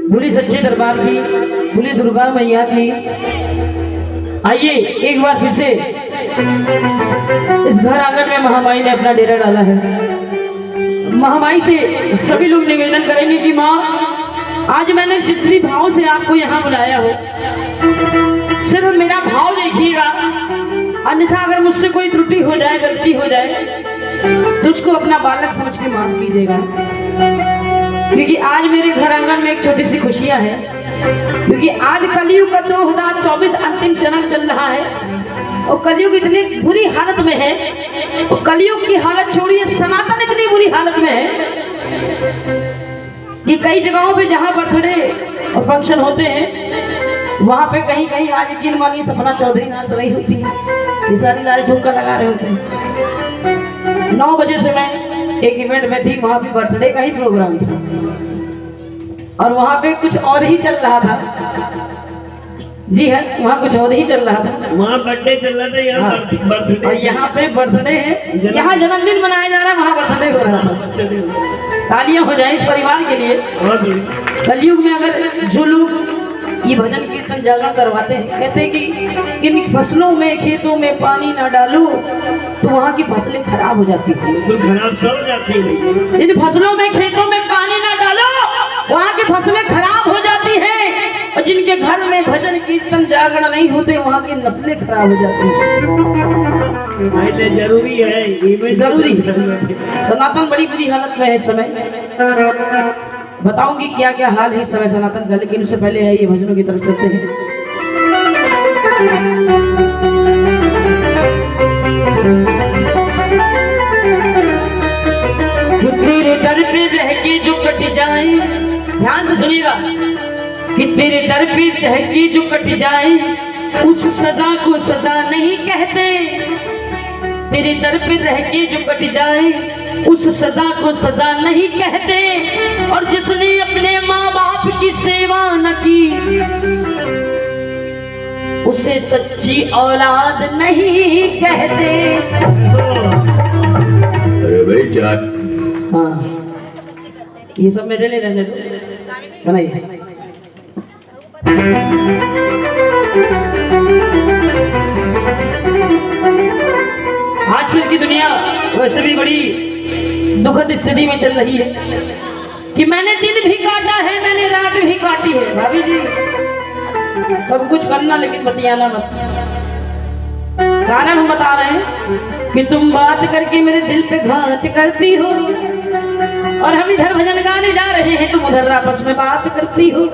बोली सच्चे दरबार की, बोली दुर्गा मैया की। आइए एक बार फिर से इस घर आंगन में महामाई ने अपना डेरा डाला है। महामाई से सभी लोग निवेदन करेंगे कि माँ, आज मैंने जिस भी भाव से आपको यहाँ बुलाया हो, सिर्फ मेरा भाव देखिएगा, अन्यथा अगर मुझसे कोई त्रुटि हो जाए, गलती हो जाए, तो उसको अपना बालक समझ के माफ कीजिएगा। क्योंकि आज मेरे घर आंगन में एक छोटी सी खुशियां है, क्योंकि आज कलयुग का 2024 अंतिम चरण चल रहा है और कलयुग इतनी बुरी हालत में है, और कलयुग की हालत छोड़िए, सनातन इतनी बुरी हालत में है कि कई जगहों पे जहां बर्थडे और फंक्शन होते हैं, वहां पे कहीं कहीं आज यकीन मानिए सपना चौधरी नाच रही होती है, ये सारी लाल ठुमका लगा रहे होते हैं। 9 बजे से मैं एक इवेंट में थी, वहां पे बर्थडे का ही प्रोग्राम था और वहां पे कुछ और ही चल रहा था। जी है, वहाँ कुछ और ही चल रहा था, वहाँ बर्थडे चल रहा था, यहाँ बर्थडे, और यहाँ पे बर्थडे है, यहाँ जन्मदिन मनाया जा रहा है, वहाँ बर्थडे हो रहा था। तालियां हो जाए इस परिवार के लिए। कलयुग में अगर जो लोग ये भजन कीर्तन जागरण करवाते हैं, कहते हैं कि किन फसलों में, खेतों में पानी ना डालो तो वहाँ की फसलें खराब हो जाती है, बिल्कुल खराब सड़ जाती है। जिन फसलों में, खेतों में पानी ना डालो वहाँ की फसलें खराब हो जाती हैं, और जिनके घर में भजन कीर्तन जागरण नहीं होते वहाँ की नस्लें खराब हो जाती हैं। जरूरी है, जरूरी। सनातन बड़ी बुरी हालत में है इस समय, बताऊंगी क्या क्या हाल है इस समय सनातन का, लेकिन उससे पहले है ये भजनों की तरफ चलते हैं। तेरे दर पे रह के जो कट जाए, ध्यान से सुनिएगा, कि तेरे दर पे रह के जो कट जाए उस सजा को सजा नहीं कहते। तेरे दर पे रह के जो कट जाए उस सजा को सजा नहीं कहते, और जिसने अपने माँ बाप की सेवा न की उसे सच्ची औलाद नहीं कहते। अरे भाई जान, हाँ ये सब मेरे लिए रहने दो, बनाइए। आजकल की दुनिया वैसे भी बड़ी दुखद स्थिति में चल रही है कि मैंने दिन भी काटा है, मैंने रात भी काटी है। भाभी जी, सब कुछ करना लेकिन बतियाना मत। कारण हम बता रहे हैं कि तुम बात करके मेरे दिल पे घात करती हो, और हम इधर भजन गाने जा रहे हैं, तुम उधर आपस में बात करती हो।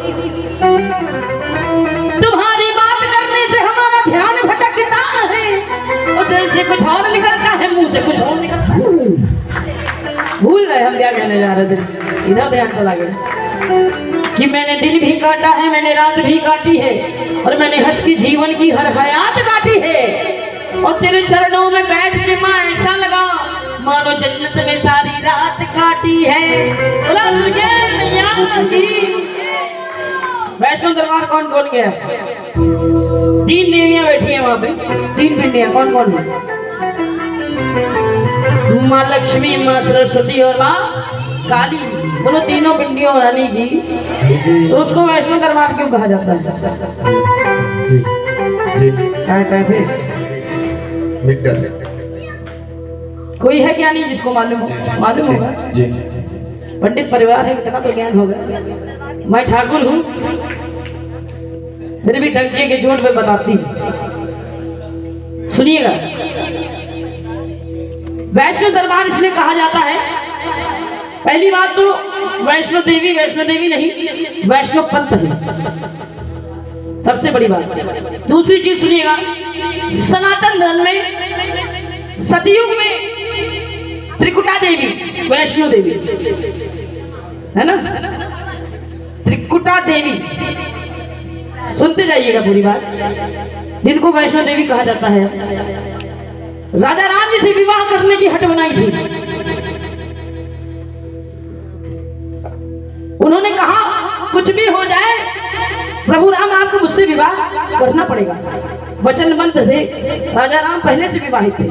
तुम्हारी बात करने से हमारा ध्यान भटकता है, और दिल से कुछ और निकलता है, मुंह से कुछ और निकलता है। भूल गए हम क्या कहने जा रहे थे, इधर ध्यान चला गया कि मैंने दिन भी काटा है, मैंने रात भी काटी है, और मैंने हंस के जीवन की हर हयात काटी है, और तेरे चरणों में बैठ के माँ ऐसा लगा मानो जन्नत में सारी रात काटी है। बोला दुर्गे मैया की। वैष्णो दरबार कौन कौन गया? 3 देवियां बैठी हैं वहां पे, 3 पिंडियां। कौन कौन है? माँ लक्ष्मी, माँ सरस्वती और माँ काली। बोलो तीनों पिंडियों रानी की, तो उसको वैष्णो दरबार क्यों कहा जाता है? कोई है क्या नहीं जिसको मालूम हो? मालूम होगा, पंडित परिवार है, इतना तो ज्ञान होगा। मैं ठाकुर हूँ, फिर भी डंके के जोड़ पे बताती हूँ, सुनिएगा। वैष्णो दरबार इसलिए कहा जाता है, पहली बात तो वैष्णो देवी नहीं, वैष्णव पंथ है सबसे बड़ी बात। दूसरी चीज सुनिएगा, सनातन धर्म में सतयुग में त्रिकुटा देवी वैष्णो देवी है ना, त्रिकुटा देवी, सुनते जाइएगा पूरी बात, जिनको वैष्णो देवी कहा जाता है। राजा राम जी से विवाह करने की हट बनाई थी। उन्होंने कहा कुछ भी हो जाए प्रभु राम आपको मुझसे विवाह करना पड़ेगा। वचनबद्ध थे, राजा राम पहले से विवाहित थे,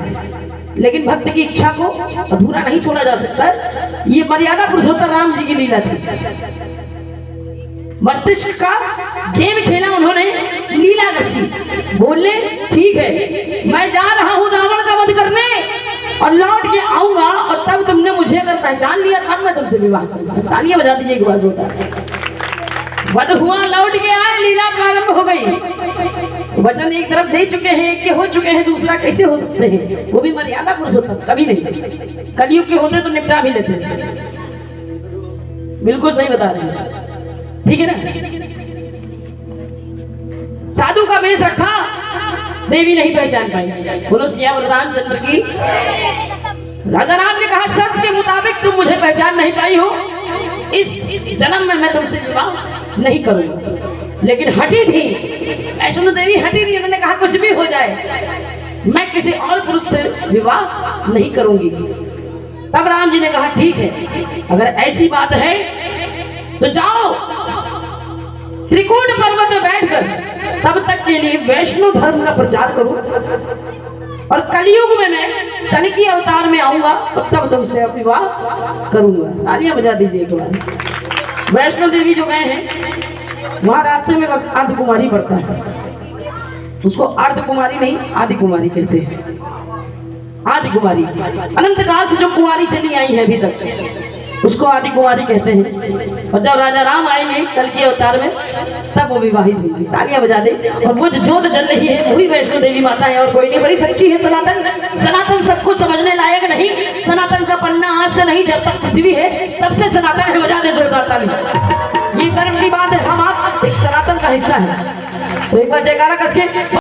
लेकिन भक्त की इच्छा को अधूरा नहीं छोड़ा जा सकता। ये मर्यादा पुरुषोत्तम राम जी की लीला थी। मस्तिष्क का गेम खेला उन्होंने, लीला रची। बोलने ठीक है, मैं जा रहा हूँ रावण का वध करने और लौट के आऊंगा, और तब तुमने मुझे अगर पहचान लिया तब मैं तुमसे विवाह करूंगा। तालियां बजा दीजिए एक बार होता है। वध हुआ, लौट के आए, लीला प्रारंभ हो गई। वचन एक तरफ दे चुके हैं, एक के हो चुके हैं, दूसरा कैसे हो सकते हैं? वो भी मर्यादा पुरुषोत्तम, कभी नहीं। कलयुग के होते तो निपटा भी लेते हैं। बिल्कुल सही बता रहे हैं, ठीक है ना। साधु का वेश रखा, देवी नहीं पहचान पाई। बोलो सियावर रामचंद्र की। राजा राम ने कहा शर्त के मुताबिक तुम मुझे पहचान नहीं पाई हो, इस जन्म में मैं तुमसे विवाह नहीं करूंगा। लेकिन हटी थी वैष्णो देवी, हटी थी। उन्होंने कहा कुछ भी हो जाए मैं किसी और पुरुष से विवाह नहीं करूंगी। तब राम जी ने कहा ठीक है, अगर ऐसी बात है तो जाओ त्रिकूट पर्वत में बैठकर तब तक के लिए वैष्णव धर्म का प्रचार करो, और कलयुग में मैं कल की अवतार में आऊंगा और तब तुमसे विवाह करूंगा। तालियां बजा दीजिए एक बार। वैष्णो देवी जो गए हैं वहां रास्ते में अर्ध कुमारी पड़ता है, उसको अर्ध कुमारी नहीं आदि कुमारी कहते हैं। आदि कुमारी अनंत काल से जो कुमारी चली आई है अभी तक, उसको आदि कुमारी कहते हैं। और जब राजा राम आएंगे कल के अवतार में तब वो विवाहित होंगी। तालियां बजा दे। और वो जो जोत जल रही है वही वैष्णो देवी माता है और कोई नहीं। बड़ी सच्ची है सनातन। सनातन सबको समझने लायक नहीं। सनातन का पन्ना आज से नहीं, जब तक पृथ्वी है तब से सनातन है। बजा दे जोरदार ताली। ये कर्म की बात है, हम आप एक सनातन का हिस्सा है। तो एक बार जयकारा कसके